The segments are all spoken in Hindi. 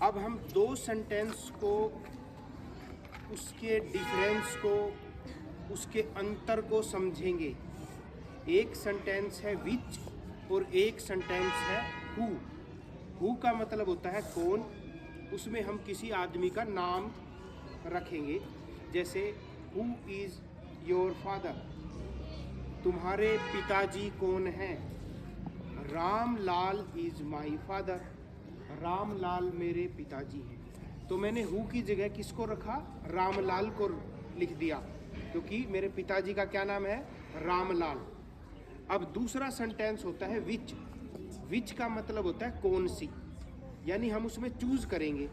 अब हम दो सेंटेंस को, उसके डिफरेंस को, उसके अंतर को समझेंगे। एक सेंटेंस है विच और एक सेंटेंस है हु। हु का मतलब होता है कौन, उसमें हम किसी आदमी का नाम रखेंगे। जैसे हु इज़ योर फादर, तुम्हारे पिताजी कौन हैं। Ram Lal is my father, Ram Lal मेरे पिताजी हैं। तो मैंने हु की जगह किसको रखा, रामलाल को लिख दिया, क्योंकि मेरे पिताजी का क्या नाम है, रामलाल। अब दूसरा सेंटेंस होता है विच। विच का मतलब होता है कौन सी, यानी हम उसमें चूज करेंगे।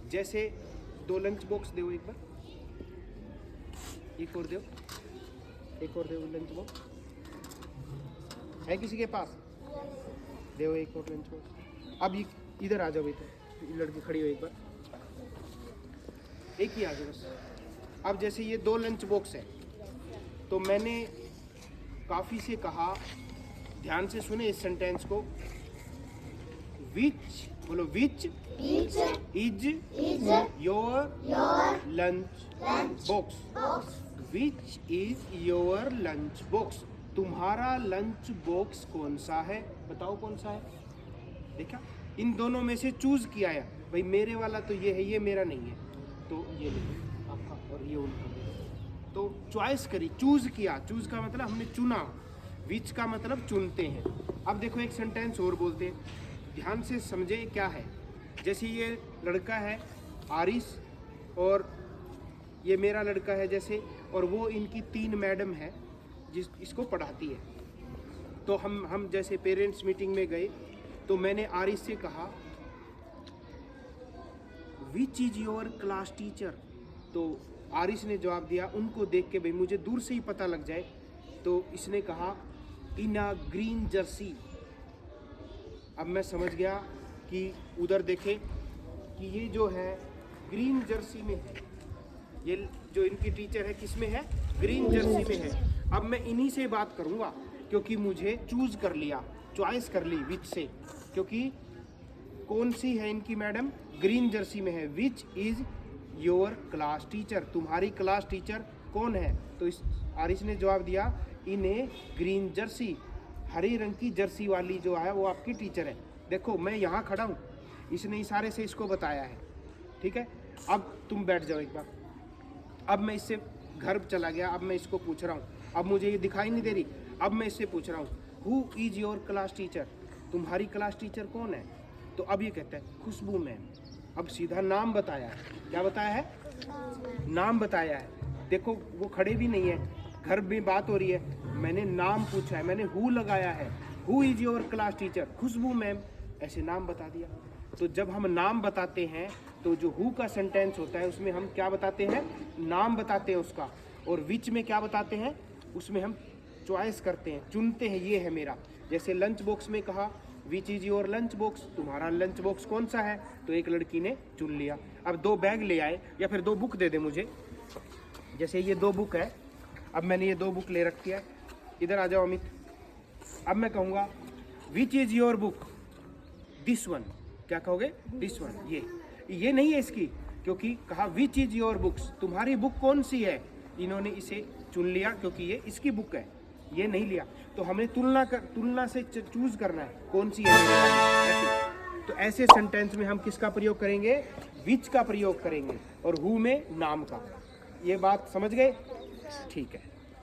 जैसे दो लंच बॉक्स दो, एक बार एक और दो, एक और दो लंच बॉक्स है किसी के पास, दो एक और लंच बॉक्स। अब इधर आ जाओ बेटा, लड़की खड़ी हो एक बार, एक ही आ जाओ बस। अब जैसे ये दो लंच बॉक्स है, तो मैंने काफ़ी से कहा, ध्यान से सुने इस सेंटेंस को। विच बोलो, which is your lunch box. Which is your lunch box, तुम्हारा लंच बॉक्स कौन सा है, बताओ कौन सा है। देखा, इन दोनों में से चूज किया है भाई, मेरे वाला तो ये है, ये मेरा नहीं है, तो ये नहीं आपका और ये उनका। तो चॉइस करी, चूज किया। चूज का मतलब हमने चुना, विच का मतलब चुनते हैं। अब देखो एक सेंटेंस और बोलते हैं, ध्यान से समझे क्या है। जैसे ये लड़का है आरिस, और ये मेरा लड़का है जैसे, और वो इनकी 3 मैडम है जिस इसको पढ़ाती है। तो हम जैसे पेरेंट्स मीटिंग में गए, तो मैंने आरिस से कहा which is your class teacher. तो आरिस ने जवाब दिया, उनको देख के भाई मुझे दूर से ही पता लग जाए, तो इसने कहा इन अ ग्रीन जर्सी। अब मैं समझ गया कि उधर देखे कि ये जो है ग्रीन जर्सी में है, ये जो इनकी टीचर है किस में है, ग्रीन जर्सी में है। अब मैं इन्हीं से बात करूंगा, क्योंकि मुझे चूज कर लिया, चॉइस कर ली विच से, क्योंकि कौन सी है इनकी मैडम, ग्रीन जर्सी में है। Which is your class teacher, तुम्हारी क्लास टीचर कौन है। तो इस आरिस ने जवाब दिया इन ए ग्रीन जर्सी, हरे रंग की जर्सी वाली जो है वो आपकी टीचर है। देखो मैं यहाँ खड़ा हूँ, इसने इशारे से इसको बताया है, ठीक है। अब तुम बैठ जाओ एक बार। अब मैं इससे घर चला गया, अब मैं इसको पूछ रहा हूँ, अब मुझे ये दिखाई नहीं दे रही, अब मैं इससे पूछ रहा हूँ who is your class teacher, तुम्हारी क्लास टीचर कौन है। तो अब ये कहता है खुशबू मैम। अब सीधा नाम बताया है, क्या बताया है, नाम बताया है। देखो वो खड़े भी नहीं है, घर में बात हो रही है, मैंने नाम पूछा है, मैंने हु लगाया है, who is your class teacher, Khushboo ma'am, ऐसे नाम बता दिया। तो जब हम नाम बताते हैं, तो जो हु का सेंटेंस होता है उसमें हम क्या बताते हैं, नाम बताते हैं उसका। और विच में क्या बताते हैं, उसमें हम चॉइस करते हैं, चुनते हैं, ये है मेरा। जैसे लंच बॉक्स में कहा which is your lunch box, तुम्हारा लंच बॉक्स कौन सा है, तो एक लड़की ने चुन लिया। अब 2 बैग ले आए, या फिर 2 बुक दे दे मुझे। जैसे ये 2 बुक है, अब मैंने ये 2 बुक ले रखी है, इधर आ जाओ अमित। अब मैं कहूँगा which is your book, this one, क्या कहोगे, दिस वन। ये नहीं है इसकी, क्योंकि कहा विच इज योर बुक्स, तुम्हारी बुक कौन सी है। इन्होंने इसे चुन लिया क्योंकि ये इसकी बुक है, ये नहीं लिया। तो हमें तुलना से चूज करना है कौन सी है ऐसे। तो ऐसे सेंटेंस में हम किसका प्रयोग करेंगे, विच का प्रयोग करेंगे, और हु में नाम का। ये बात समझ गए, ठीक है।